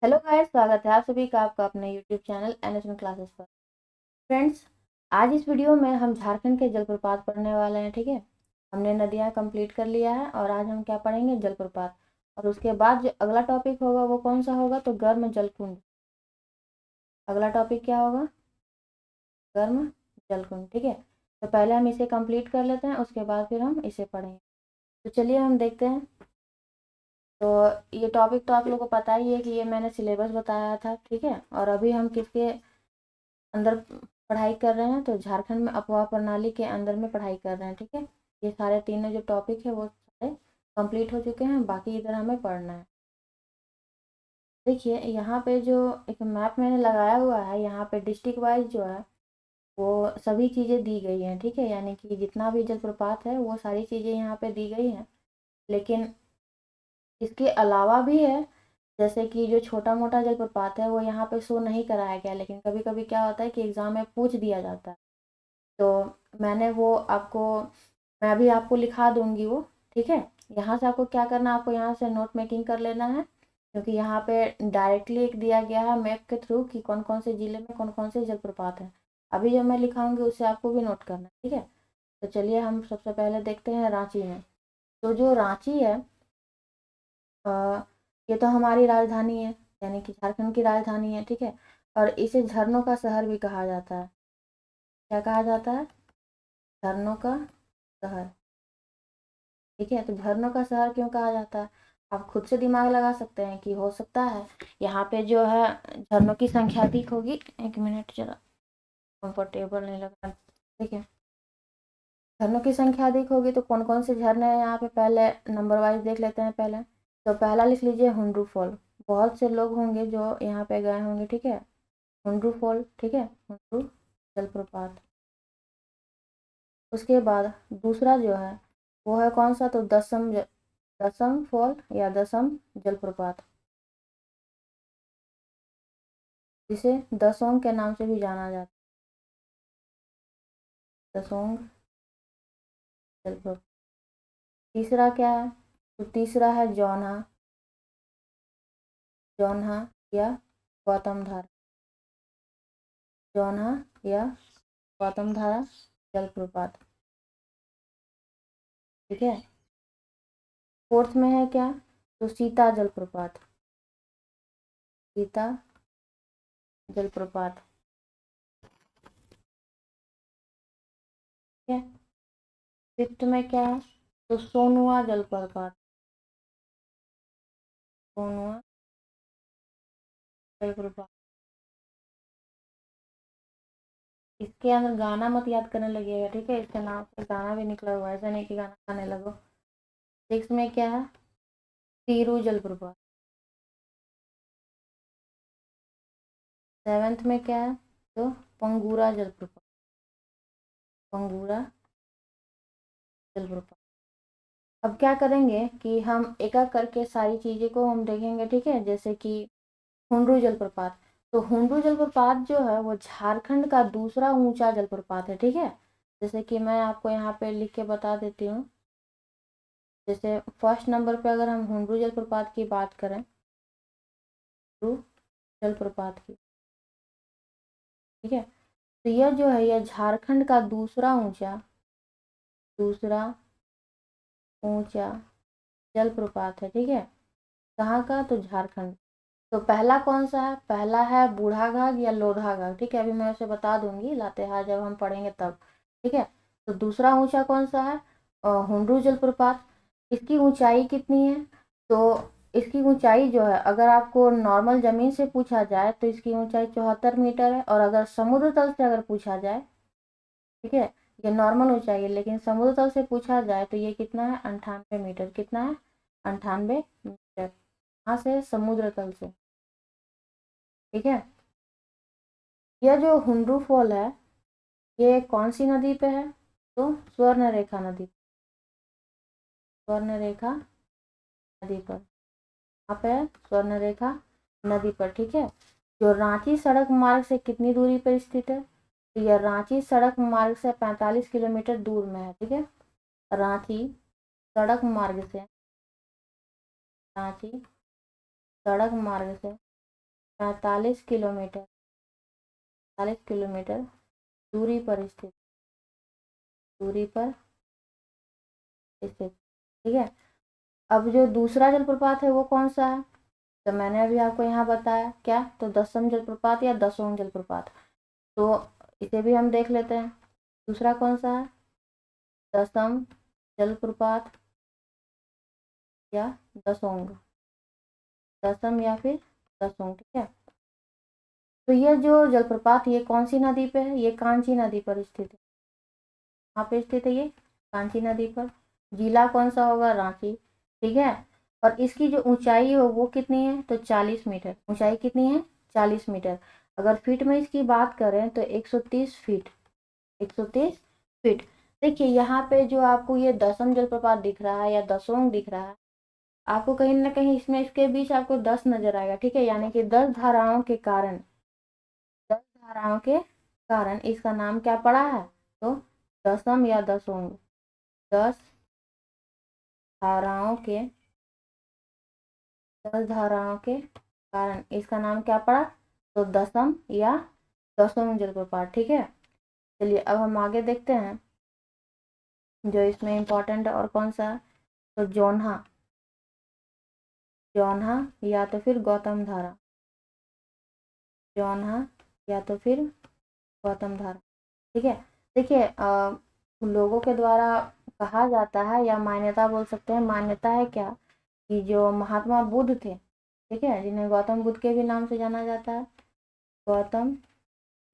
Hello guys, स्वागत है आप सभी का आपका अपने यूट्यूब चैनल एनएचएम क्लासेस पर। फ्रेंड्स, आज इस वीडियो में हम झारखंड के जलप्रपात पढ़ने वाले हैं। ठीक है, हमने नदियाँ कंप्लीट कर लिया है और आज हम क्या पढ़ेंगे, जलप्रपात। और उसके बाद जो अगला टॉपिक होगा वो कौन सा होगा, तो गर्म जलकुंड। अगला टॉपिक क्या होगा, गर्म जलकुंड। ठीक है, तो पहले हम इसे कंप्लीट कर लेते हैं, उसके बाद फिर हम इसे पढ़ेंगे। तो चलिए हम देखते हैं। तो ये टॉपिक तो आप लोगों को पता ही है कि ये मैंने सिलेबस बताया था। ठीक है, और अभी हम किसके अंदर पढ़ाई कर रहे हैं, तो झारखंड में अफवाह प्रणाली के अंदर में पढ़ाई कर रहे हैं। ठीक है, ये सारे तीनों जो टॉपिक है वो सारे कंप्लीट हो चुके हैं, बाकी इधर हमें पढ़ना है। देखिए यहाँ पे जो एक मैप मैंने लगाया हुआ है, यहाँ पे डिस्ट्रिक्ट वाइज जो है वो सभी चीज़ें दी गई हैं। ठीक है, यानी कि जितना भी जलप्रपात है वो सारी चीज़ें यहाँ पे दी गई हैं। लेकिन इसके अलावा भी है, जैसे कि जो छोटा मोटा जलप्रपात है वो यहाँ पे शो नहीं कराया गया, लेकिन कभी कभी क्या होता है कि एग्ज़ाम में पूछ दिया जाता है। तो मैंने वो आपको, मैं अभी आपको लिखा दूंगी वो। ठीक है, यहाँ से आपको क्या करना है, आपको यहाँ से नोट मेकिंग कर लेना है, क्योंकि यहाँ पे डायरेक्टली एक दिया गया है मैप के थ्रू कि कौन कौन से ज़िले में कौन कौन से जलप्रपात हैं। अभी जो मैं लिखाऊंगी उससे आपको भी नोट करना है। ठीक है, तो चलिए हम सबसे पहले देखते हैं रांची में। तो जो रांची है, अ, ये तो हमारी राजधानी है, यानी कि झारखंड की राजधानी है। ठीक है, और इसे झरनों का शहर भी कहा जाता है। क्या कहा जाता है, झरनों का शहर। ठीक है, तो झरनों का शहर क्यों कहा जाता है, आप खुद से दिमाग लगा सकते हैं कि हो सकता है यहाँ पे जो है झरनों की संख्या अधिक होगी। एक मिनट, जरा कंफर्टेबल नहीं लग रहा। ठीक है, झरनों की संख्या अधिक होगी तो कौन कौन से झरने हैं यहाँ पे, पहले नंबर वाइज देख लेते हैं। पहले तो पहला लिख लीजिए हुंडरू फॉल। बहुत से लोग होंगे जो यहाँ पे गए होंगे। ठीक है, हुंडरू फॉल। ठीक है, हुंडरू जलप्रपात। उसके बाद दूसरा जो है वो है कौन सा, तो दसम फॉल या दसम जलप्रपात, जिसे दसोंग के नाम से भी जाना जाता है, दसोंग जलप्रपात। तीसरा क्या है, तो तीसरा है जौनहा, जौनहा या गौतम धारा, जौनहा या गौतम धारा जलप्रपात। ठीक है, फोर्थ में है क्या, तो सीता जलप्रपात, सीता जलप्रपात। ठीक है, फिफ्थ में क्या है, तो सोनुआ जलप्रपात, सोनुआ जलप्रपात। इसके अंदर गाना मत याद करने लगिएगा। ठीक है, इसके नाम से गाना भी निकला हुआ है, ऐसा नहीं कि गाना गाने लगो। सिक्स में क्या है, तीरू जलप्रपात। सेवेंथ में क्या है, तो पंगूरा जलप्रपात, पंगूरा जलप्रपात। अब क्या करेंगे कि हम एक एक करके सारी चीज़ें को हम देखेंगे। ठीक है, जैसे कि हुंडरू जलप्रपात। तो हुंडरू जलप्रपात जो है वो झारखंड का दूसरा ऊंचा जलप्रपात है। ठीक है, जैसे कि मैं आपको यहाँ पे लिख के बता देती हूँ। जैसे फर्स्ट नंबर पे अगर हम हुंडरू जलप्रपात की बात करें, हुंडरू जलप्रपात की। ठीक है, तो यह जो है यह झारखंड का दूसरा ऊंचा जलप्रपात है। ठीक है, कहाँ का, तो झारखंड। तो पहला कौन सा है, पहला है बूढ़ाघाट या लोढ़ाघाट। ठीक है, अभी मैं उसे बता दूंगी लातेहार जब हम पढ़ेंगे तब। ठीक है, तो दूसरा ऊंचा कौन सा है, हुंडरू जलप्रपात। इसकी ऊंचाई कितनी है, तो इसकी ऊंचाई जो है अगर आपको नॉर्मल ज़मीन से पूछा जाए तो इसकी ऊंचाई 74 मीटर है, और अगर समुद्र तल से अगर पूछा जाए, ठीक है, ये नॉर्मल ऊंचाई है, लेकिन समुद्र तल से पूछा जाए तो ये कितना है, 98 मीटर। कितना है, 98 मीटर, यहाँ से समुद्र तल से। ठीक है, यह जो हुंडरू फॉल है ये कौन सी नदी पे है, तो स्वर्णरेखा नदी, स्वर्णरेखा नदी पर, यहाँ पे स्वर्णरेखा नदी पर। ठीक है, जो रांची सड़क मार्ग से कितनी दूरी पर स्थित है, तो यह रांची सड़क मार्ग से 45 किलोमीटर दूर में है। ठीक है, रांची सड़क मार्ग से, रांची सड़क मार्ग से 45 किलोमीटर 40 किलोमीटर दूरी पर स्थित ठीक है। अब जो दूसरा जलप्रपात है वो कौन सा है, तो मैंने अभी आपको यहाँ बताया क्या, तो दसम जलप्रपात या दसों जलप्रपात। तो इसे भी हम देख लेते हैं, दूसरा कौन सा है, दसम जलप्रपात या दसोंग, दसम या फिर दसोंग, ठीक है। तो ये जो जलप्रपात ये कौन सी नदी पे है, ये कांची नदी पर स्थित है। कहाँ पे स्थित है ये, कांची नदी पर। जिला कौन सा होगा, रांची, ठीक है। और इसकी जो ऊंचाई है वो कितनी है, तो 40 मीटर, ऊंचाई कितनी है, 40 मीटर। अगर फीट में इसकी बात करें तो 130 फीट, 130 फीट। देखिए यहाँ पे जो आपको ये दसम जलप्रपात दिख रहा है या दसोंग दिख रहा है, आपको कहीं ना कहीं इसमें इसके बीच आपको 10 नजर आएगा, ठीक है। यानी कि 10 धाराओं के कारण, 10 धाराओं के कारण इसका नाम क्या पड़ा है, तो दसम या दसोंग। 10 धाराओं के 10 धाराओं के कारण इसका नाम क्या पड़ा, तो दसम या दसोंग जलप्रपात, ठीक है। चलिए अब हम आगे देखते हैं जो इसमें इम्पोर्टेंट है और कौन सा, तो जोन्हा, जोन्हा या तो फिर गौतम धारा, जोन्हा या तो फिर गौतम धारा, ठीक है। देखिए लोगों के द्वारा कहा जाता है या मान्यता बोल सकते हैं, मान्यता है क्या कि जो महात्मा बुद्ध थे, ठीक है, जिन्हें गौतम बुद्ध के भी नाम से जाना जाता है, गौतम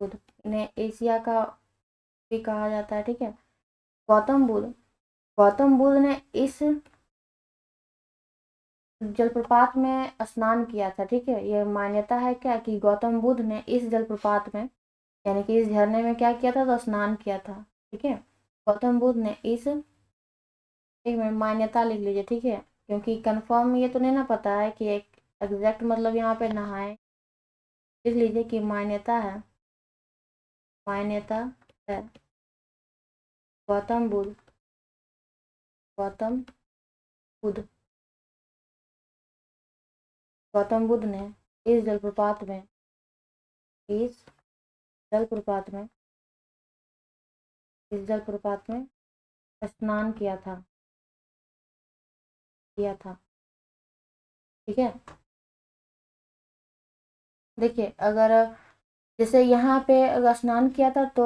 बुद्ध, इन्हें एशिया का भी कहा जाता है, ठीक है। गौतम बुद्ध ने इस जलप्रपात में स्नान किया था, ठीक है। ये मान्यता है क्या कि गौतम बुद्ध ने इस जलप्रपात में यानी कि इस झरने में क्या किया था, तो स्नान किया था, ठीक है। गौतम बुद्ध ने इस, एक मिनट मान्यता लिख लीजिए, ठीक है, क्योंकि कंफर्म ये तो नहीं ना पता है कि एक एग्जैक्ट मतलब यहाँ पे नहाए, लिख लीजिए कि मान्यता है, मान्यता है गौतम बुद्ध, गौतम बुद्ध, गौतम बुद्ध ने इस जलप्रपात में, इस जलप्रपात में, इस जलप्रपात में स्नान किया था, ठीक है। देखिए अगर जैसे यहाँ पे अगर स्नान किया था तो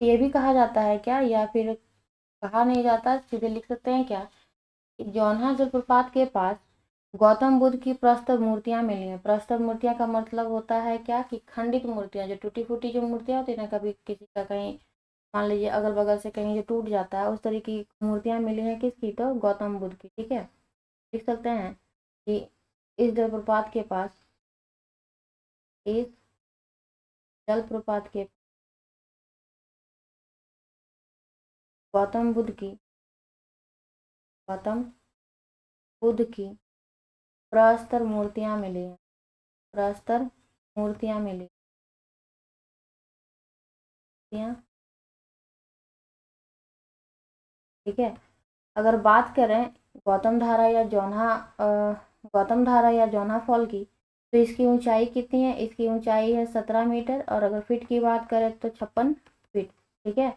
ये भी कहा जाता है क्या, या फिर कहा नहीं जाता, सीधे लिख सकते हैं क्या, जोन्हा जलप्रपात के पास गौतम बुद्ध की प्रस्तव मूर्तियां मिली हैं। प्रस्तव मूर्तियां का मतलब होता है क्या कि खंडित मूर्तियां, जो टूटी फूटी जो मूर्तियां होती है ना, कभी किसी का कहीं मान लीजिए अगल बगल से कहीं जो टूट जाता है, उस तरीके की मूर्तियां मिली हैं किसकी, तो गौतम बुद्ध की, ठीक है। लिख सकते हैं कि इस जलप्रपात के पास, इस जलप्रपात के गौतम बुद्ध की, गौतम बुद्ध की प्रस्तर मूर्तियां मिली हैं, प्रस्तर मूर्तियां मिली, ठीक है। अगर बात करें गौतम धारा या जोन्हा गौतम धारा या जोन्हा फॉल की, तो इसकी ऊंचाई कितनी है, इसकी ऊंचाई है 17 मीटर, और अगर फीट की बात करें तो 56 फीट, ठीक है,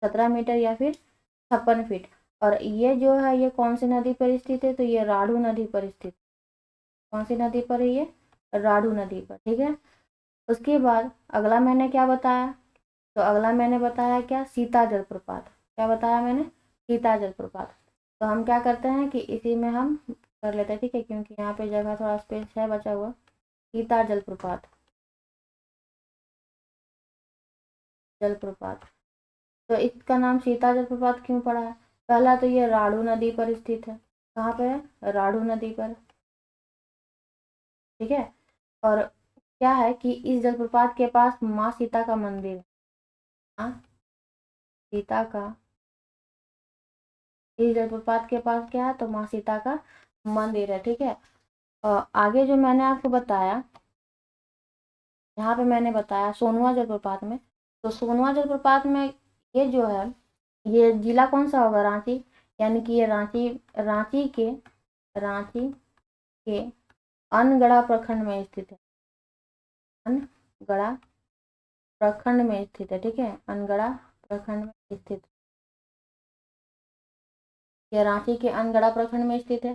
17 मीटर या फिर 56 फीट। और ये जो है ये कौन सी नदी पर स्थित है, तो ये राढ़ू नदी पर स्थित, कौन सी नदी पर है ये, राढ़ू नदी पर, ठीक है। उसके बाद अगला मैंने क्या बताया, तो अगला मैंने बताया क्या, सीता जलप्रपात, क्या बताया मैंने, सीता जलप्रपात। तो हम क्या करते हैं कि इसी में हम कर लेते हैं, ठीक है, क्योंकि यहाँ पे जगह थोड़ा स्पेस है बचा हुआ। सीता जलप्रपात, जलप्रपात, तो इसका नाम सीता जलप्रपात क्यों पड़ा है, पहला तो ये राढ़ू नदी पर स्थित है, कहाँ पे है, राढ़ू नदी पर, ठीक है। और क्या है कि इस जलप्रपात के पास माँ सीता का मंदिर है, माँ सीता का, इस जलप्रपात के पास क्या है, तो माँ सीता का मंदिर है, ठीक है। आगे जो मैंने आपको बताया, यहाँ पे मैंने बताया सोनुआ जलप्रपात में, तो सोनुआ जलप्रपात में ये जो है ये जिला कौन सा होगा, रांची, यानी कि ये रांची के अनगढ़ा प्रखंड में स्थित है, अनगढ़ा प्रखंड में स्थित है, ठीक है, अनगढ़ा प्रखंड में स्थित। यह रांची के अनगढ़ा प्रखंड में स्थित है।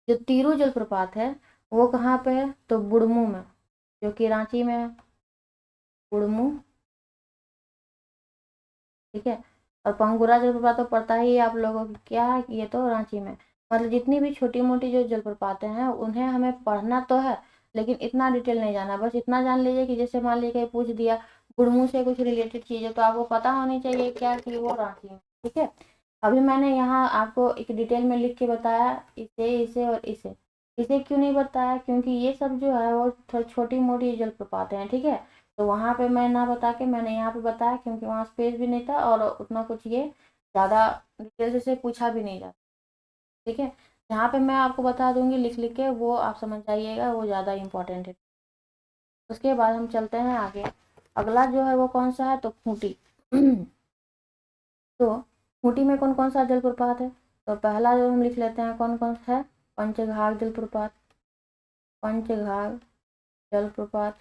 जो तीरू जलप्रपात है वो कहाँ पे है, तो बुढ़मू में, जो कि रांची में है, बुढ़मू, ठीक है। और पंगुरा जलप्रपात तो पता ही है आप लोगों को, क्या है, ये तो रांची में। मतलब जितनी भी छोटी मोटी जो जलप्रपातें हैं उन्हें हमें पढ़ना तो है, लेकिन इतना डिटेल नहीं जाना, बस इतना जान लीजिए कि जैसे मान लीजिए कहीं पूछ दिया गुड़मू से कुछ रिलेटेड चीज़ है तो आपको पता होनी चाहिए क्या कि वो रांची में, ठीक है। अभी मैंने यहाँ आपको एक डिटेल में लिख के बताया इसे, इसे और इसे। इसे क्यों नहीं बताया, क्योंकि ये सब जो है वो थोड़ी छोटी मोटी जलप्रपातें हैं, ठीक है। तो वहाँ पे मैं ना बता के मैंने यहाँ पे बताया, क्योंकि वहाँ स्पेस भी नहीं था और उतना कुछ ये ज़्यादा डिटेल से पूछा भी नहीं जाता, ठीक है। यहाँ पे मैं आपको बता दूंगी लिख लिख के, वो आप समझ जाइएगा, वो ज़्यादा इम्पोर्टेंट है। उसके बाद हम चलते हैं आगे। अगला जो है वो कौन सा है, तो खूंटी। तो खूंटी में कौन कौन सा जलप्रपात है, तो पहला जो हम लिख लेते हैं कौन कौन सा है, पंचघाघ जलप्रपात, पंचघाघ जलप्रपात,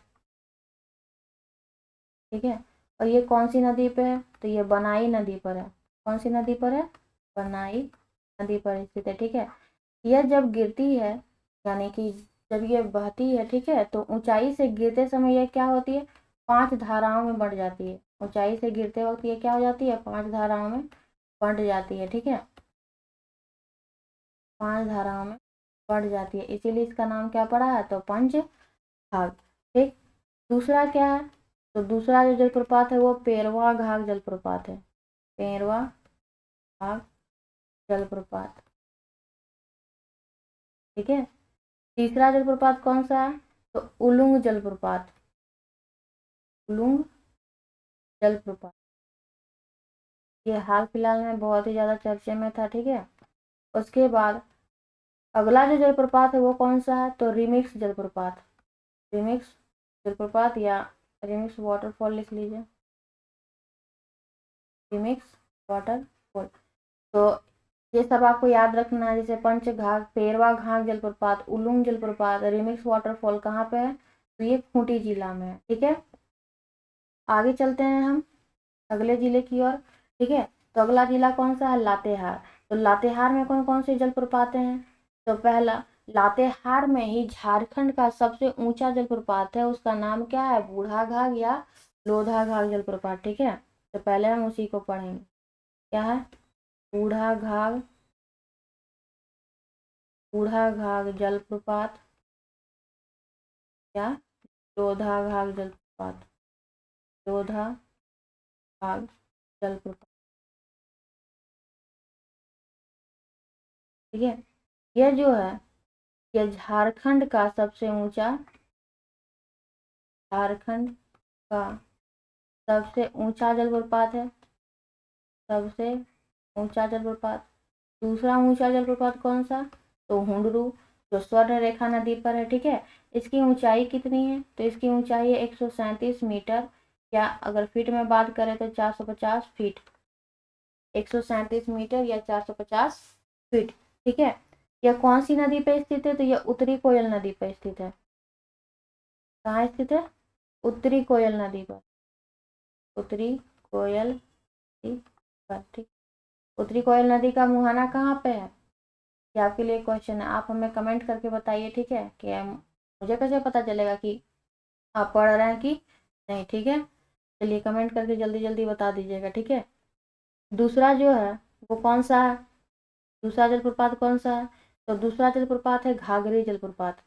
ठीक है। और ये कौन सी नदी पे है, तो ये बनाई नदी पर है। कौन सी नदी पर है, बनाई नदी पर स्थित है, ठीक है। यह जब गिरती है, यानी कि जब ये बहती है, ठीक है, तो ऊंचाई से गिरते समय यह क्या होती है, 5 धाराओं में बढ़ जाती है। ऊंचाई से गिरते वक्त ये क्या हो जाती है, 5 धाराओं में बढ़ जाती है, ठीक है, 5 धाराओं में बढ़ जाती है, इसीलिए इसका नाम क्या पड़ा है, तो पंचघाघ, ठीक। दूसरा क्या है, तो दूसरा जो जलप्रपात है वो पेरवा घाघ जलप्रपात है, पेरवा घाघ जलप्रपात, ठीक है। तीसरा जलप्रपात कौन सा है, तो उलुंग जलप्रपात, उलुंग जलप्रपात, ये हाल फिलहाल में बहुत ही ज़्यादा चर्चे में था, ठीक है। उसके बाद अगला जो जलप्रपात है वो कौन सा है, तो रिमिक्स जलप्रपात, रिमिक्स जलप्रपात या रिमिक्स वाटरफॉल लिख लीजिए, रिमिक्स वाटरफॉल। तो ये सब आपको याद रखना है, जैसे पंचघाघ, पेरवा घाघ जलप्रपात, उलुंग जलप्रपात, रिमिक्स वाटरफॉल कहाँ पे है, तो ये खूंटी जिला में है, ठीक है। आगे चलते हैं हम अगले जिले की ओर, ठीक है। तो अगला जिला कौन सा है, लातेहार। तो लातेहार में कौन कौन से जलप्रपात हैं, तो पहला, लातेहार में ही झारखंड का सबसे ऊंचा जलप्रपात है, उसका नाम क्या है, बूढ़ा घाघ या लोधा घाघ जलप्रपात, ठीक है। तो पहले हम उसी को पढ़ेंगे, क्या है, बूढ़ा घाघ, बूढ़ा घाघ जलप्रपात या लोधा घाघ जलप्रपात, लोधा घाघ जलप्रपात, ठीक है। यह जो है यह झारखंड का सबसे ऊंचा, झारखंड का सबसे ऊंचा जलप्रपात है, सबसे ऊंचा जलप्रपात। दूसरा ऊंचा जलप्रपात कौन सा, तो हुंडरू, जो स्वर्ण रेखा नदी पर है, ठीक है। इसकी ऊंचाई कितनी है, तो इसकी ऊंचाई है 137 मीटर, या अगर फीट में बात करें तो 450 फीट, 137 मीटर या 450 फीट, ठीक है। यह कौन सी नदी पर स्थित है, तो यह उत्तरी कोयल नदी पर स्थित है। कहाँ स्थित है, उत्तरी कोयल नदी पर, उत्तरी कोयल नदी पर, ठीक। उत्तरी कोयल नदी का मुहाना कहाँ पे है, ये आपके लिए क्वेश्चन है, आप हमें कमेंट करके बताइए, ठीक है, कि मुझे कैसे पता चलेगा कि आप पढ़ रहे हैं कि नहीं, ठीक है। चलिए कमेंट करके जल्दी जल्दी बता दीजिएगा, ठीक है। दूसरा जो है वो कौन सा है, दूसरा जलप्रपात कौन सा है, तो दूसरा जलप्रपात है घाघरी जलप्रपात।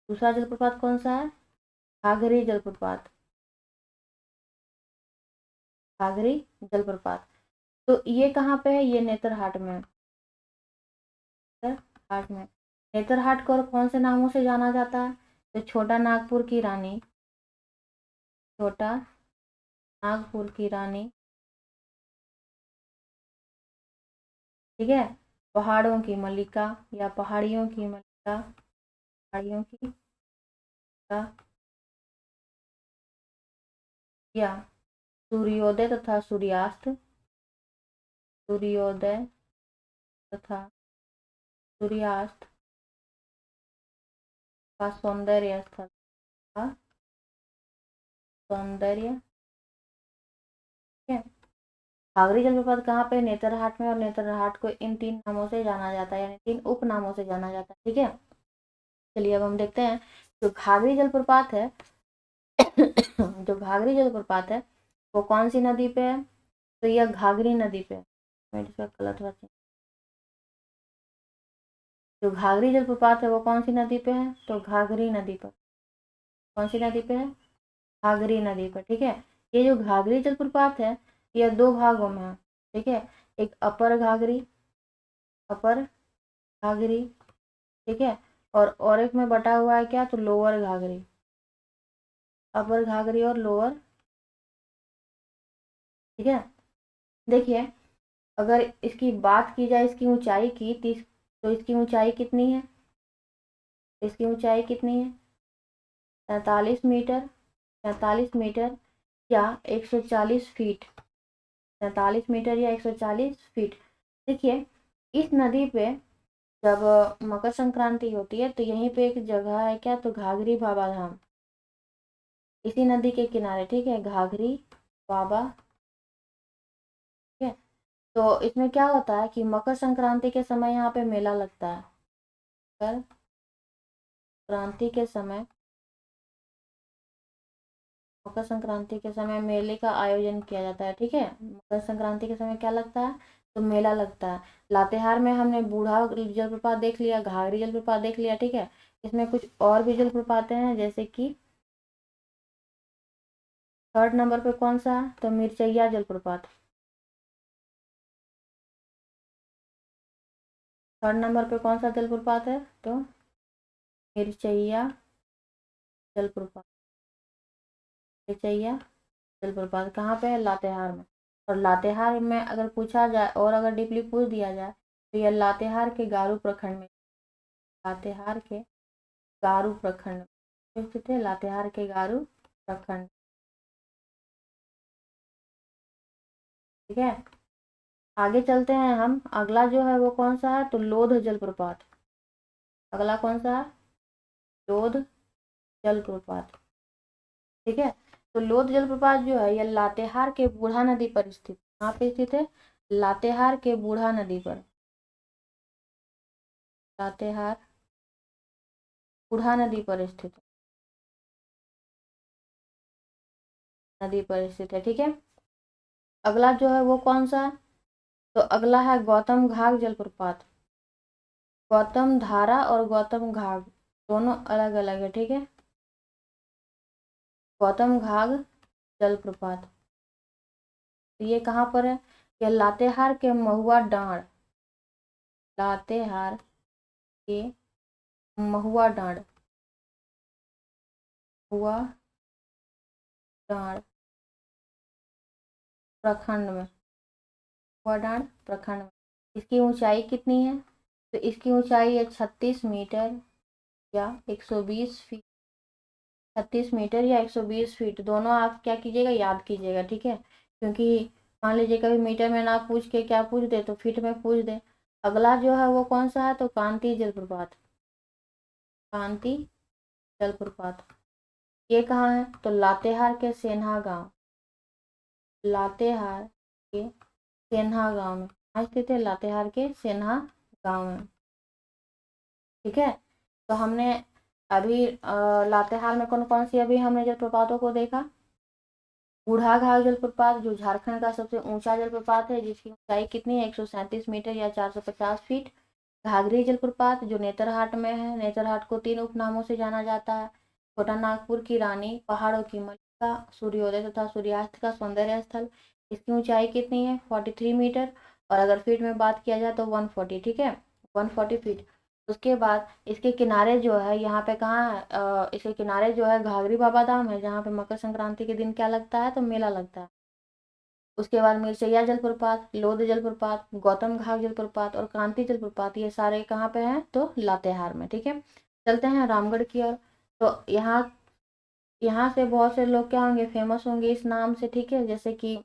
दूसरा जलप्रपात कौन सा है, घाघरी जलप्रपात, घाघरी जलप्रपात। तो ये कहाँ पे है, ये नेतरहाट में, नेतरहाट में। नेतरहाट को और कौन से नामों से जाना जाता है, तो छोटा नागपुर की रानी, छोटा नागपुर की रानी, ठीक है। पहाड़ों की मल्लिका या पहाड़ियों की मल्लिका, पहाड़ियों की मल्लिका, या सूर्योदय तथा सूर्यास्त, सूर्योदय तथा सूर्यास्त का सौंदर्य स्थल, का सौंदर्य, ठीक है। घाघरी जलप्रपात कहाँ पे? नेतरहाट में, और नेतरहाट को इन 3 नामों से जाना जाता है, यानी 3 उप नामों से जाना जाता है, ठीक है। चलिए अब हम देखते हैं जो घाघरी जलप्रपात है जो घाघरी जलप्रपात है वो कौन सी नदी पे है? तो यह घाघरी नदी पे है। मैं इसका कलर थोड़ा जो घाघरी जलप्रपात है वो कौन सी नदी पे है? तो घाघरी नदी पर। कौन सी नदी पे है? घाघरी नदी पर, ठीक है। ये जो घाघरी जलप्रपात है यह 2 भागों में है, ठीक है। एक अपर घाघरी, अपर घाघरी, ठीक है, और एक में बटा हुआ है क्या? तो लोअर घाघरी। अपर घाघरी और लोअर, ठीक है। देखिए अगर इसकी बात की जाए इसकी ऊंचाई की, तो इसकी ऊंचाई कितनी है? इसकी ऊंचाई कितनी है? 43 मीटर, 43 मीटर या 140 फीट। 43 मीटर या 140 फीट। देखिए इस नदी पे जब मकर संक्रांति होती है तो यहीं पे एक जगह है क्या? तो घाघरी बाबा धाम, इसी नदी के किनारे, ठीक है, घाघरी बाबा, ठीक है। तो इसमें क्या होता है कि मकर संक्रांति के समय यहाँ पे मेला लगता है। मकर संक्रांति के समय, मकर संक्रांति के समय मेले का आयोजन किया जाता है, ठीक है। मकर संक्रांति के समय क्या लगता है? तो मेला लगता है। लातेहार में हमने बूढ़ा जलप्रपात देख लिया, घाघरी जलप्रपात देख लिया, ठीक है। इसमें कुछ और भी जलप्रपात हैं, जैसे कि 3rd नंबर पे कौन सा है? तो मिर्चैया जलप्रपात। 3rd नंबर पे कौन सा जलप्रपात है? तो मिर्चैया जलप्रपात। मिर्चैया जलप्रपात कहाँ पे है? लातेहार में। और लातेहार में अगर पूछा जाए और अगर डीपली पूछ दिया जाए तो यह लातेहार के गारू प्रखंड में, लातेहार के गारू प्रखंड में स्थित है। लातेहार के गारू प्रखंड, ठीक है। आगे चलते हैं हम। अगला जो है वो कौन सा है? तो लोध जलप्रपात। अगला कौन सा है? लोध जलप्रपात, ठीक है। तो लोध जलप्रपात जो है यह लातेहार के बूढ़ा नदी पर स्थित, कहाँ पे स्थित है? लातेहार के बूढ़ा नदी पर। लातेहार बूढ़ा नदी पर स्थित है, नदी पर स्थित है, ठीक है। अगला जो है वो कौन सा है? तो अगला है गौतम घाघ जलप्रपात। गौतम धारा और गौतम घाघ दोनों अलग अलग है, ठीक है। गौतम घाघ जलप्रपात, तो ये कहाँ पर है? ये लातेहार के महुआ डांड, लातेहार के महुआ डांड, महुआ डांड प्रखंड में, महुआ डांड प्रखंड में। इसकी ऊंचाई कितनी है? तो इसकी ऊंचाई है 36 मीटर या 120 फीट। 36 मीटर या 120 फीट, दोनों आप क्या कीजिएगा? याद कीजिएगा, ठीक है। क्योंकि मान लीजिए कभी मीटर में ना पूछ के क्या पूछ दे तो फीट में पूछ दे। अगला जो है वो कौन सा है? तो कांति जलप्रपात। कांति जलप्रपात ये कहाँ है? तो लातेहार के सेन्हा गांव, लातेहार के सेन्हा गांव में। कहाँ स्थित है? लातेहार के सेन्हा गांव में, ठीक है। तो हमने अभी लातेहार में कौन कौन सी अभी हमने जलप्रपातों को देखा। बूढ़ा घाघ जलप्रपात जो झारखंड का सबसे ऊंचा जलप्रपात है, जिसकी ऊंचाई कितनी है? 137 मीटर या 450 फीट। घाघरी जलप्रपात जो नेतरहाट में है, नेतरहाट को 3 उपनामों से जाना जाता है। छोटा नागपुर की रानी, पहाड़ों की मल्लिका, सूर्योदय तथा सूर्यास्त का सौंदर्य स्थल। इसकी ऊंचाई कितनी है? 43 मीटर, और अगर फीट में बात किया जाए तो 140, ठीक है, 140 फीट। उसके बाद इसके किनारे जो है यहाँ पे कहाँ है? इसके किनारे जो है घाघरी बाबा धाम है, जहाँ पे मकर संक्रांति के दिन क्या लगता है? तो मेला लगता है। उसके बाद मिर्चैया जलप्रपात, लोध जलप्रपात, गौतम घाघ जलप्रपात और कांति जलप्रपात, ये सारे कहाँ पे हैं? तो लातेहार में, ठीक है। चलते हैं रामगढ़ की ओर। तो यहाँ यहाँ से बहुत से लोग क्या होंगे? फेमस होंगे इस नाम से, ठीक है। जैसे कि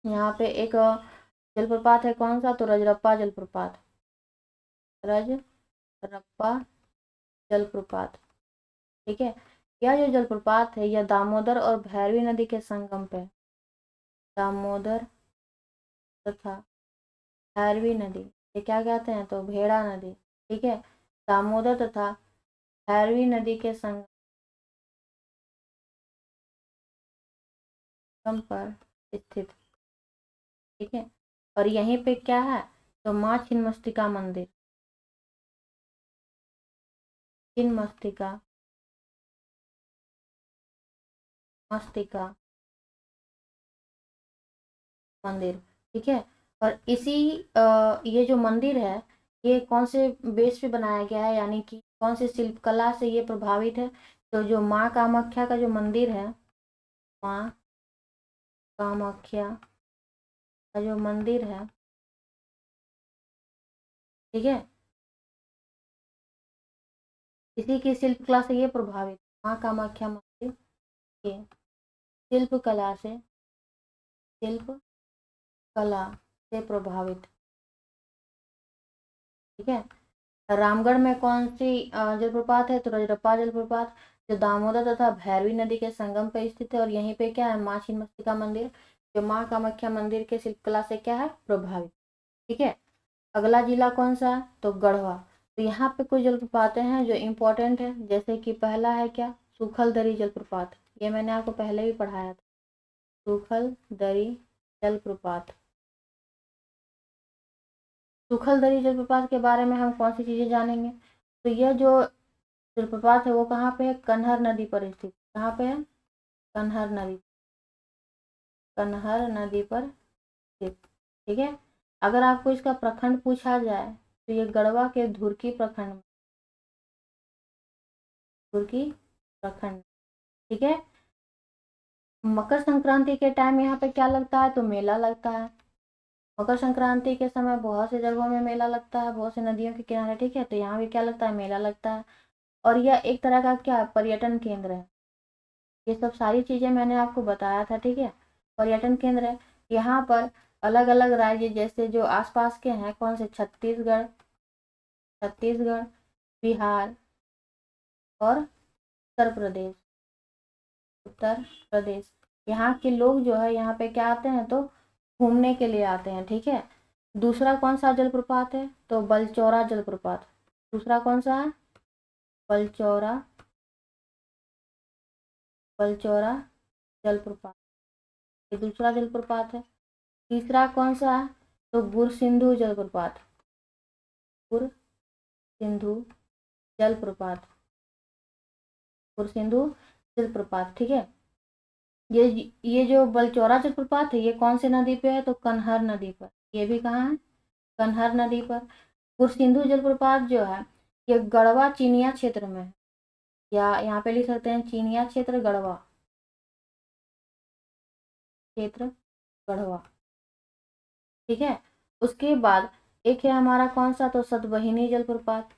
यहाँ पे एक जलप्रपात है, कौन सा? तो रजरप्पा जलप्रपात, रजरप्पा जलप्रपात, ठीक है। यह जो जलप्रपात है यह दामोदर और भैरवी नदी के संगम पे है। दामोदर तथा भैरवी नदी, ये क्या कहते हैं तो भेड़ा नदी, ठीक है। दामोदर तथा भैरवी नदी के संगम पर स्थित, ठीक है। और यहीं पे क्या है तो माँ छिन्नमस्तिका मंदिर, छिन्नमस्तिका मस्तिका मंदिर, ठीक है। और इसी ये जो मंदिर है ये कौन से बेस पे बनाया गया है, यानी कि कौन से शिल्प कला से ये प्रभावित है। तो जो माँ कामाख्या का जो मंदिर है, माँ कामाख्या का जो मंदिर है, ठीक है, इसी की शिल्प कला से ये प्रभावित, माँ कामाख्या मंदिर के शिल्प कला से, शिल्प कला से प्रभावित, ठीक है। रामगढ़ में कौन सी जलप्रपात है तो रजरप्पा जलप्रपात, जो दामोदर तथा भैरवी नदी के संगम पर स्थित है। और यहीं पे क्या है माँ छिन्नमस्तिका मंदिर, जो माँ कामाख्या मंदिर के शिल्पकला से क्या है प्रभावित, ठीक है। अगला जिला कौन सा है तो गढ़वा। तो यहाँ पे कुछ जलप्रपातें हैं जो इम्पोर्टेंट है, जैसे कि पहला है क्या सूखलदरी जलप्रपात, ये मैंने आपको पहले भी पढ़ाया था, सूखलदरी जलप्रपात। सूखलदरी जलप्रपात के बारे में हम कौन सी चीजें जानेंगे, तो यह जो जलप्रपात है वो कहाँ पे है, कन्हर नदी पर स्थित, कहाँ पे है कन्हर नदी, कन्हर नदी पर स्थित, ठीक है। अगर आपको इसका प्रखंड पूछा जाए तो ये गढ़वा के धुरकी प्रखंड, धुरकी प्रखंड, ठीक है। मकर संक्रांति के टाइम यहाँ पे क्या लगता है तो मेला लगता है। मकर संक्रांति के समय बहुत से जगहों में मेला लगता है, बहुत से नदियों के किनारे, ठीक है। तो यहाँ भी क्या लगता है मेला लगता है। और यह एक तरह का क्या पर्यटन केंद्र है। ये सब सारी चीजें मैंने आपको बताया था, ठीक है। पर्यटन केंद्र है यहाँ पर। अलग अलग राज्य जैसे जो आसपास के हैं कौन से, छत्तीसगढ़, छत्तीसगढ़, बिहार और उत्तर प्रदेश, उत्तर प्रदेश, यहाँ के लोग जो है यहाँ पे क्या आते हैं तो घूमने के लिए आते हैं, ठीक है। दूसरा कौन सा जलप्रपात है तो बलचौरा जलप्रपात, दूसरा कौन सा है बलचौरा, बलचौरा जलप्रपात, ये दूसरा जलप्रपात है। तीसरा कौन सा है तो गुरसिंधु जलप्रपात, गुरसिंधु जलप्रपात, गुरसिंधु जलप्रपात, ठीक है। ये जो बलचौरा जलप्रपात है ये कौन सी नदी पे है तो कन्हर नदी पर, ये भी कहाँ है कन्हर नदी पर। गुरसिंधु जलप्रपात जो है ये गढ़वा चिनिया क्षेत्र में है, या यहाँ पे लिख सकते हैं चिनिया क्षेत्र गढ़वा, क्षेत्र गढ़वा, ठीक है। उसके बाद एक है हमारा कौन सा तो सतबहिनी जलप्रपात,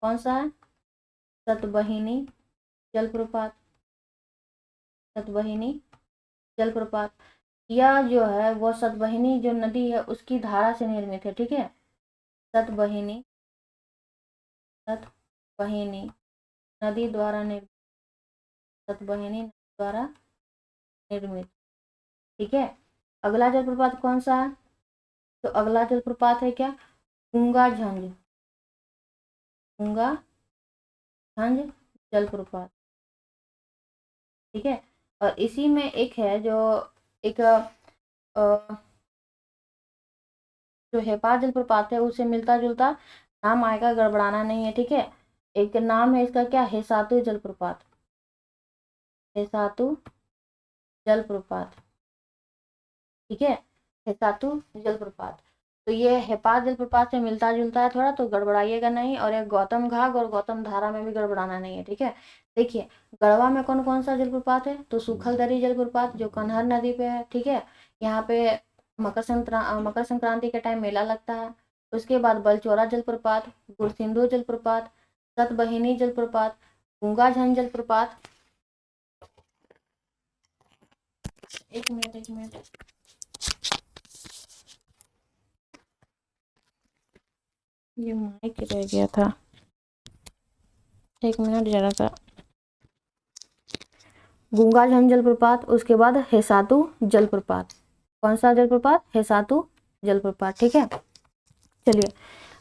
कौन सा है सतबहिनी जलप्रपात, सतबहिनी जलप्रपात। यह जो है वो सतबहिनी जो नदी है उसकी धारा से निर्मित है, ठीक है। सतबहिनी, सतबहिनी नदी द्वारा निर्मित, सतबहिनी द्वारा निर्मित, ठीक है। अगला जलप्रपात कौन सा है तो अगला जलप्रपात है क्या गंगा झंझ, गंगा झंझ जलप्रपात, ठीक है। और इसी में एक है जो एक जो हेपा जलप्रपात है उससे मिलता जुलता नाम आएगा, गड़बड़ाना नहीं है, ठीक है। एक नाम है इसका क्या हेसातु जलप्रपात, हेसातु जलप्रपात, ठीक है, हेसातु जलप्रपात। तो ये हेपा जलप्रपात से मिलता जुलता है थोड़ा, तो गड़बड़ाइएगा नहीं। और एक गौतम घाट और गौतम धारा में भी गड़बड़ाना नहीं है, ठीक है। देखिए गढ़वा में कौन कौन सा जलप्रपात है तो सूखलदरी जलप्रपात जो कन्हर नदी पे है, ठीक है। यहाँ पे मकर संक्रांति के टाइम मेला लगता है। उसके बाद बलचौरा जलप्रपात, गुरसिंधु जलप्रपात, सतबहिनी जलप्रपात, गंगाझन जलप्रपात, एक मिनट एक मिनट, ये माइक रह गया था, एक मिनट जरा सा। गूंगाझन जलप्रपात, उसके बाद हेसातु जलप्रपात। कौन सा जलप्रपात? हेसातु जलप्रपात, ठीक है। चलिए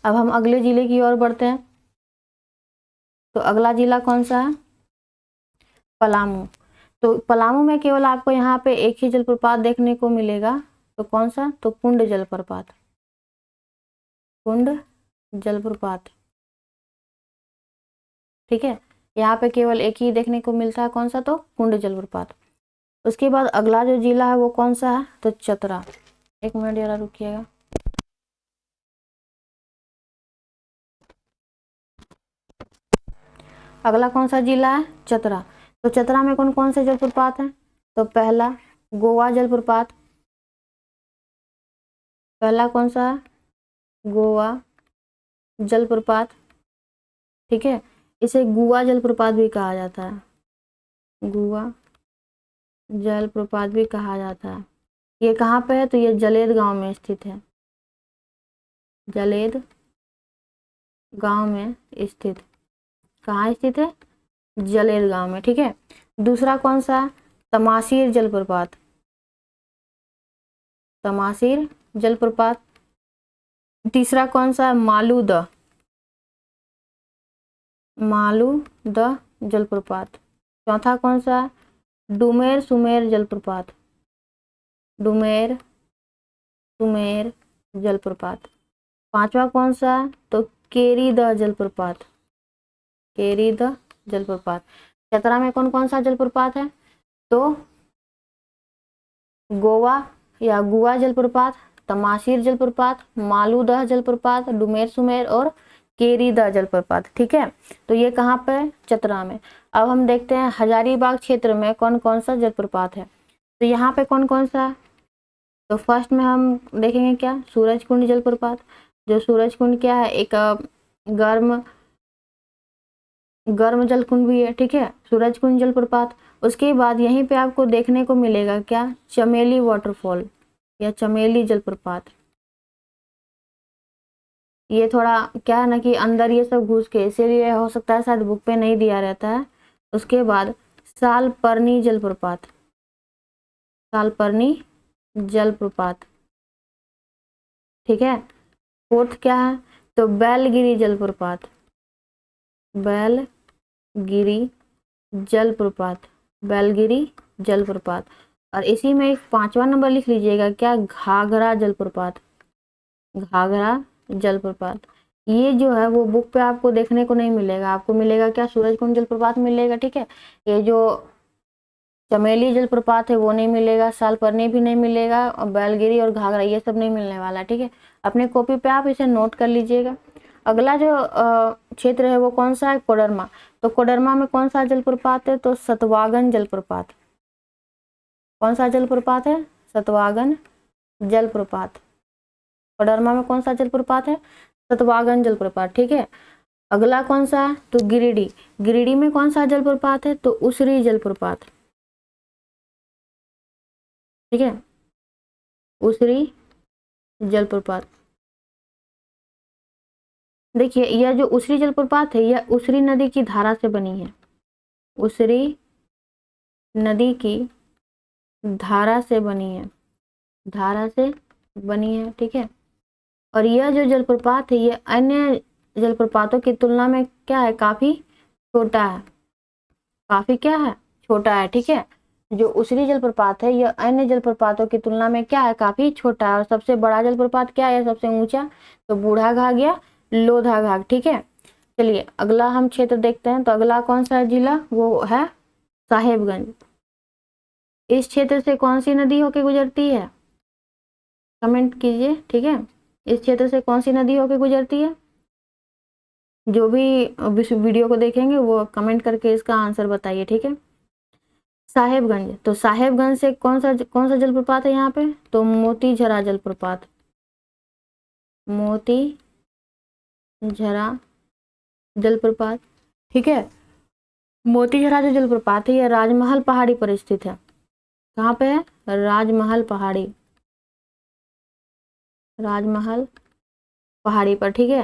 अब हम अगले जिले की ओर बढ़ते हैं। तो अगला जिला कौन सा है? पलामू। तो पलामू में केवल आपको यहाँ पे एक ही जलप्रपात देखने को मिलेगा, तो कौन सा? तो कुंड जलप्रपात, कुंड जलप्रपात, ठीक है। यहाँ पे केवल एक ही देखने को मिलता है, कौन सा? तो कुंड जलप्रपात। उसके बाद अगला जो जिला है वो कौन सा है? तो चतरा। एक मिनट जरा रुकिएगा। अगला कौन सा जिला है? चतरा। तो चतरा में कौन कौन से जलप्रपात हैं? तो पहला गोवा जलप्रपात, पहला कौन सा है? गोवा जलप्रपात, ठीक है। इसे गुआ जलप्रपात भी कहा जाता है, गुआ जलप्रपात भी कहा जाता है। ये कहाँ पे है? तो ये जलेद गांव में स्थित है, जलेद गांव में स्थित। कहाँ स्थित है? जलेद गांव में, ठीक है। दूसरा कौन सा? तमासीर जलप्रपात, तमासीर जलप्रपात। तीसरा कौन सा? मालूद, मालूद जलप्रपात। चौथा कौन सा? डुमेर सुमेर जलप्रपात, डुमेर सुमेर जलप्रपात। पांचवा कौन सा? तो केरीद जलप्रपात, केरीद जलप्रपात। चतरा में कौन कौन सा जलप्रपात है? तो गोवा या गुआ जलप्रपात, तमाशीर जलप्रपात, मालूदह जलप्रपात, डुमेर सुमेर और केरीदा जलप्रपात, ठीक है। तो ये कहाँ पे? चतरा में। अब हम देखते हैं हजारीबाग क्षेत्र में कौन कौन सा जलप्रपात है। तो यहाँ पे कौन कौन सा? तो फर्स्ट में हम देखेंगे क्या? सूरजकुंड जलप्रपात। जो सूरजकुंड क्या है? एक गर्म जलकुंड भी है, ठीक है, सूरजकुंड जलप्रपात। उसके बाद यहीं पे आपको देखने को मिलेगा क्या? चमेली वाटरफॉल या चमेली जलप्रपात। ये थोड़ा क्या है ना कि अंदर ये सब घुस के, इसीलिए हो सकता है शायद बुक पे नहीं दिया रहता है। उसके बाद सालपर्नी जलप्रपात, सालपर्नी जलप्रपात, ठीक है। फोर्थ क्या है? तो बैलगिरी जलप्रपात, बैलगिरी जलप्रपात, बैलगिरी जलप्रपात। और इसी में एक पांचवा नंबर लिख लीजिएगा क्या? घाघरा जलप्रपात, घाघरा जलप्रपात। ये जो है वो बुक पे आपको देखने को नहीं मिलेगा, आपको मिलेगा क्या? सूरजकुंड जलप्रपात मिलेगा, ठीक है। ये जो चमेली जलप्रपात है वो नहीं मिलेगा, सालपर्नी भी नहीं मिलेगा, और बैलगिरी और घाघरा ये सब नहीं मिलने वाला, ठीक है। अपने कॉपी पे आप इसे नोट कर लीजिएगा। अगला जो क्षेत्र है वो कौन सा है? कोडरमा। तो कोडरमा में कौन सा जलप्रपात है? तो सतवागन जलप्रपात। कौन सा जलप्रपात है? सतवागन जलप्रपात। कोडरमा में कौन सा जलप्रपात है? सतवागन जलप्रपात, ठीक है। अगला कौन सा है? तो गिरिडीह। गिरिडीह में कौन सा जलप्रपात है? तो उसरी जलप्रपात, ठीक है, उसरी जलप्रपात। देखिए यह जो उसरी जलप्रपात है यह उसरी नदी की धारा से बनी है, उसरी नदी की धारा से बनी है, धारा से बनी है, ठीक है। और यह जो जलप्रपात है यह अन्य जलप्रपातों की तुलना में क्या है? काफी छोटा है, काफी क्या है? छोटा है, ठीक है। जो उसरी जलप्रपात है यह अन्य जलप्रपातों की तुलना में क्या है? काफी छोटा है। और सबसे बड़ा जलप्रपात क्या है? सबसे ऊंचा? तो बूढ़ा घाघ या लोधा घाघ, ठीक है। चलिए अगला हम क्षेत्र देखते हैं। तो अगला कौन सा जिला? वो है साहेबगंज। इस क्षेत्र से कौन सी नदी होके गुजरती है? कमेंट कीजिए, ठीक है। इस क्षेत्र से कौन सी नदी होके गुजरती है? जो भी वीडियो को देखेंगे वो कमेंट करके इसका आंसर बताइए, ठीक है। साहेबगंज। तो साहेबगंज से कौन सा जलप्रपात है यहाँ पे? तो मोतीझरा जलप्रपात, मोतीझरा जलप्रपात, ठीक है। मोतीझरा जो जलप्रपात है यह राजमहल पहाड़ी पर स्थित है। कहाँ पे है? राजमहल पहाड़ी, राजमहल पहाड़ी पर, ठीक है।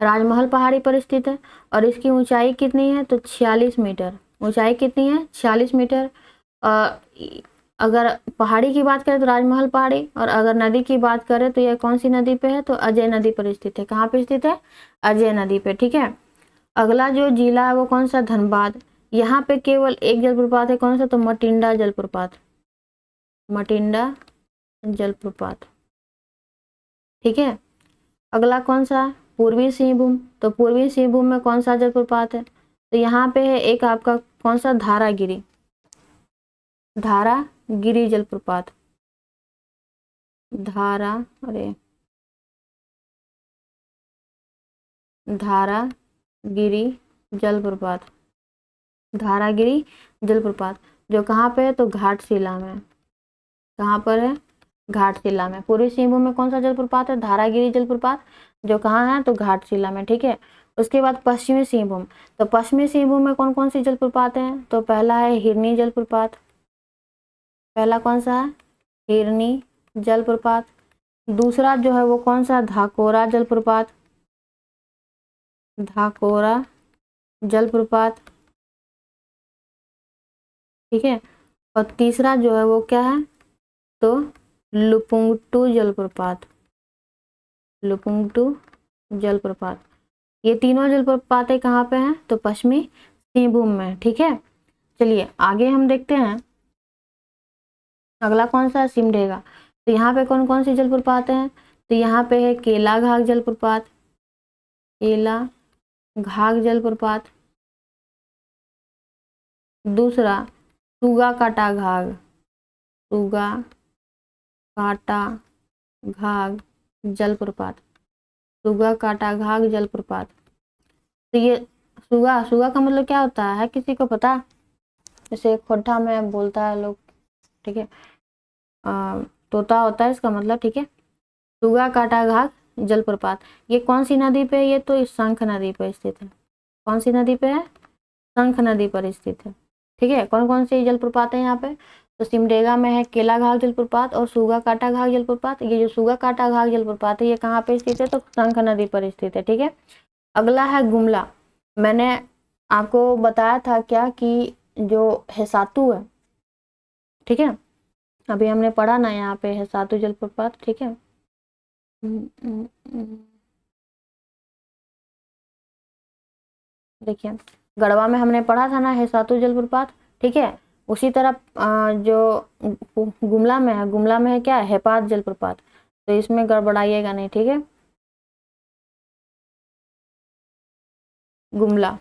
राजमहल पहाड़ी पर स्थित है। और इसकी ऊंचाई कितनी है? तो 46 मीटर। ऊंचाई कितनी है? 46 मीटर। अगर पहाड़ी की बात करें तो राजमहल पहाड़ी, और अगर नदी की बात करें तो यह कौन सी नदी पे है, तो अजय नदी पर स्थित है। कहाँ पे स्थित है, अजय नदी पे, ठीक है। अगला जो जिला है वो कौन सा, धनबाद। यहाँ पे केवल एक जलप्रपात है, कौन सा, तो मटिंडा जलप्रपात, मटिंडा जलप्रपात, ठीक है। अगला कौन सा, पूर्वी सिंहभूम, तो पूर्वी सिंहभूम में कौन सा जलप्रपात है, तो यहाँ पे है एक आपका कौन सा, धारागिरी, धारागिरी जलप्रपात, धारा अरे धारागिरी जलप्रपात, धारागिरी जलप्रपात जो कहाँ पे है, तो घाटशिला में। कहाँ पर है, घाटशिला में। पूर्वी सिंहभूम में कौन सा जलप्रपात है, धारागिरी जलप्रपात, जो कहाँ है, तो घाटशिला में, ठीक है। उसके बाद पश्चिमी सिंहभूम, तो पश्चिमी सिंहभूम में कौन कौन सी जलप्रपात हैं, तो पहला है हिरनी जलप्रपात, पहला कौन सा है, हिरनी जलप्रपात। दूसरा जो है वो कौन सा, धाकोरा जलप्रपात, धाकोरा जलप्रपात, ठीक है। और तीसरा जो है वो क्या है, तो लुपुंगटू जलप्रपात, लुपुंगटू जलप्रपात। ये तीनों जलप्रपातें कहाँ पे हैं, तो पश्चिमी सिंहभूम में, ठीक है। चलिए आगे हम देखते हैं, अगला कौन सा है, सिमडेगा। तो यहाँ पे कौन कौन सी जलप्रपात हैं, तो यहाँ पे है केला घाघ जलप्रपात, केला घाघ जलप्रपात। दूसरा सुगा काटा घाघ, सुगा काटा घाघ जलप्रपात, सुगा काटा घाघ जलप्रपात। तो ये सुगा, सुगा का मतलब क्या होता है किसी को पता, जैसे खोटा में बोलता है लोग, ठीक है, तोता होता है इसका मतलब, ठीक है। सुगा काटा घाघ जलप्रपात, ये कौन सी नदी पे है, ये तो इस शंख नदी पर स्थित है। कौन सी नदी पे है, शंख नदी पर स्थित है, ठीक है। कौन कौन से जलप्रपात है यहाँ पे, तो सिमडेगा में है केला घाघ जलप्रपात और सुगा काटा घाघ जलप्रपात। ये जो सुगा काटा घाघ जलप्रपात है ये कहाँ पे स्थित है, तो शंख नदी पर स्थित है, ठीक है। अगला है गुमला। मैंने आपको बताया था क्या कि जो हेसातु है, ठीक है, अभी हमने पढ़ा ना यहाँ पे हेसातु जलप्रपात, ठीक है। देखिए गढ़वा में हमने पढ़ा था ना हेसातु जलप्रपात, ठीक है। उसी तरह जो गुमला में है, गुमला में है क्या, हेपात जलप्रपात, तो इसमें गड़बड़ाइएगा नहीं, ठीक है। गुमला,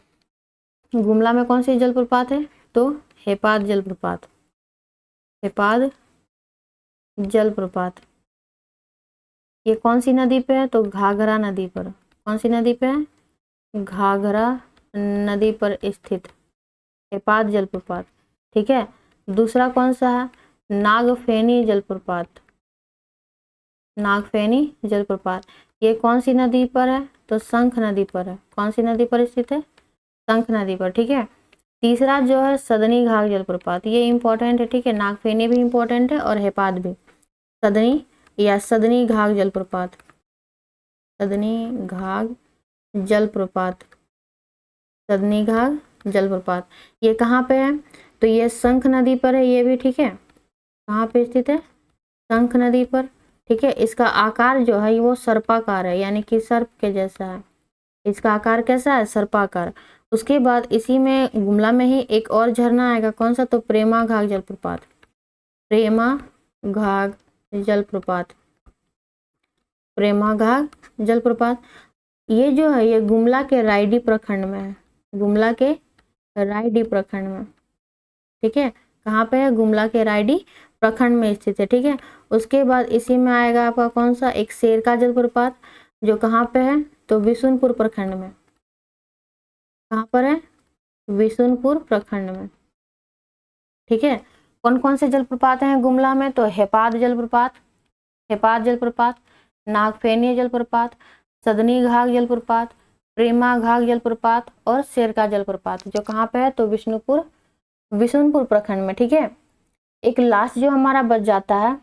गुमला में कौन सी जलप्रपात है, तो हेपात जलप्रपात, हेपात जलप्रपात। ये कौन सी नदी पे है, तो घाघरा नदी पर। कौन सी नदी पे है, घाघरा नदी पर स्थित हेपात जलप्रपात, ठीक है। दूसरा कौन सा है, नागफेनी जलप्रपात, नागफेनी जलप्रपात। ये कौन सी नदी पर है, तो शंख नदी पर है। कौन सी नदी पर स्थित है, शंख नदी पर, ठीक है। तीसरा जो है सदनी घाघ जलप्रपात, ये इंपॉर्टेंट है, ठीक है। नागफेनी भी इंपॉर्टेंट है और हेपात भी। सदनी या सदनी घाघ जलप्रपात, सदनी घाघ जलप्रपात, सदनी घाघ जलप्रपात। ये कहाँ पे है, तो ये शंख नदी पर है, ये भी, ठीक है। कहाँ पे स्थित है, शंख नदी पर, ठीक है। इसका आकार जो है वो सर्पाकार है, यानी कि सर्प के जैसा है। इसका आकार कैसा है, सर्पाकार। उसके बाद इसी में गुमला में ही एक और झरना आएगा, कौन सा, तो प्रेमा घाघ जलप्रपात, प्रेमा घाघ जलप्रपात, प्रेमा घाघ जलप्रपात। ये जो है ये गुमला के रायडी प्रखंड में है, गुमला के रायडी प्रखंड में, ठीक है। कहाँ पे है, गुमला के रायडी प्रखंड में स्थित है, ठीक है। उसके बाद इसी में आएगा आपका कौन सा, एक शेर का जलप्रपात, जो कहाँ पे है, तो विशुनपुर प्रखंड में। कहाँ पर है, विशुनपुर प्रखंड में, ठीक है। कौन कौन से जलप्रपात हैं गुमला में, तो हेपात जलप्रपात, हेपात जलप्रपात, नागफेनी जलप्रपात, सदनी घाघ जलप्रपात, प्रेमा घाघ जलप्रपात और शेर का जलप्रपात, जो कहाँ पे है, तो विशुनपुर प्रखंड में, ठीक है। एक लास्ट जो हमारा बच जाता है,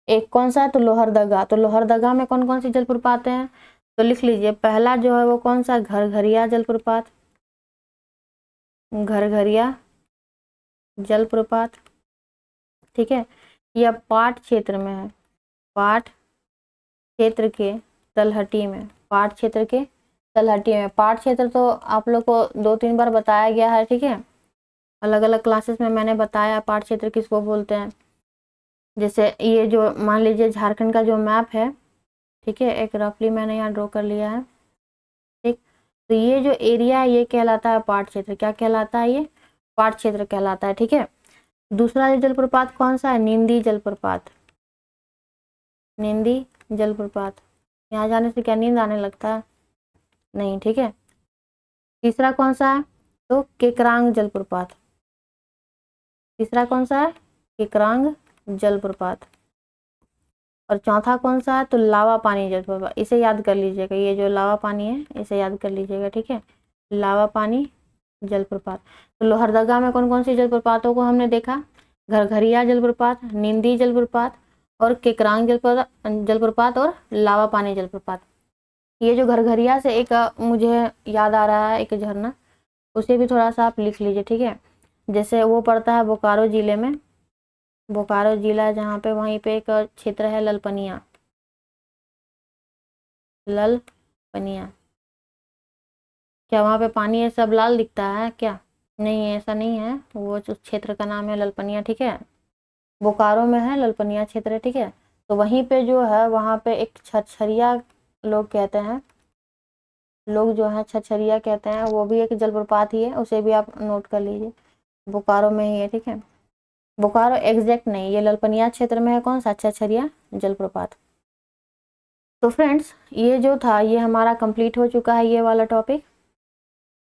एक कौन सा है, तो लोहरदगा। तो लोहरदगा में कौन कौन सी जलप्रपात हैं, तो लिख लीजिए। पहला जो है वो कौन सा, घरघरिया जलप्रपात, घरघरिया जलप्रपात, ठीक है। यह पाट क्षेत्र में है, पाट क्षेत्र के तलहटी में, पाट क्षेत्र के तलहटी में। पाट क्षेत्र तो आप लोग को 2-3 बार बताया गया है, ठीक है। अलग अलग क्लासेस में मैंने बताया पाट क्षेत्र किसको बोलते हैं। जैसे ये जो मान लीजिए झारखंड का जो मैप है, ठीक है, एक रफली मैंने यहाँ ड्रॉ कर लिया है, ठीक। तो ये जो एरिया है ये कहलाता है पाट क्षेत्र। क्या कहलाता है? ये पाट क्षेत्र कहलाता है, ठीक है। दूसरा जो जलप्रपात कौन सा है? नींदी जलप्रपात, नींदी जलप्रपात। यहाँ जाने से क्या नींद आने लगता है? नहीं, ठीक है। तीसरा कौन सा है? तो केकरांग जलप्रपात। तीसरा कौन सा है? केकरांग जलप्रपात। और चौथा कौन सा है? तो लावा पानी जलप्रपात। इसे याद कर लीजिएगा, ये जो लावा पानी है इसे याद कर लीजिएगा, ठीक है। लावा पानी जलप्रपात। तो लोहरदगा में कौन कौन सी जलप्रपातों को हमने देखा? घरघरिया जलप्रपात, नींदी जलप्रपात और केकरांग जलप्रपात और लावा पानी जलप्रपात। ये जो घरघरिया से एक मुझे याद आ रहा है एक झरना, उसे भी थोड़ा सा आप लिख लीजिए, ठीक है। जैसे वो पड़ता है बोकारो जिले में, बोकारो जिला जहाँ पे, वहीं पे एक क्षेत्र है ललपनिया, ललपनिया। क्या वहाँ पे पानी है सब लाल दिखता है क्या? नहीं, ऐसा नहीं है, वो उस क्षेत्र का नाम है ललपनिया, ठीक है। बोकारो में है, ललपनिया क्षेत्र है, ठीक है। तो वहीं पे जो है वहाँ पे एक छछरिया लोग कहते हैं, लोग जो है छछरिया कहते हैं, वो भी एक जलप्रपात ही है, उसे भी आप नोट कर लीजिए, बोकारो में ही है, ठीक है। बोकारो एग्जैक्ट नहीं, ये ललपनिया क्षेत्र में है कौन सा? छछरिया जलप्रपात। तो फ्रेंड्स ये जो था ये हमारा कंप्लीट हो चुका है, ये वाला टॉपिक,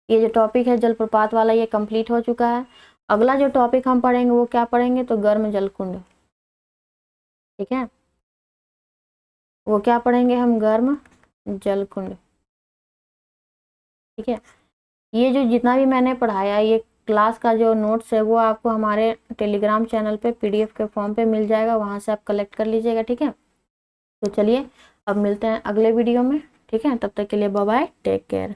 ये जो टॉपिक है जलप्रपात वाला ये कंप्लीट हो चुका है। अगला जो टॉपिक हम पढ़ेंगे वो क्या पढ़ेंगे? तो गर्म जलकुंड, ठीक है। वो क्या पढ़ेंगे हम? गर्म जलकुंड, ठीक है। ये जो जितना भी मैंने पढ़ाया, ये क्लास का जो नोट्स है वो आपको हमारे टेलीग्राम चैनल पे PDF के फॉर्म पे मिल जाएगा, वहाँ से आप कलेक्ट कर लीजिएगा, ठीक है। तो चलिए अब मिलते हैं अगले वीडियो में, ठीक है। तब तक के लिए बाय बाय, टेक केयर।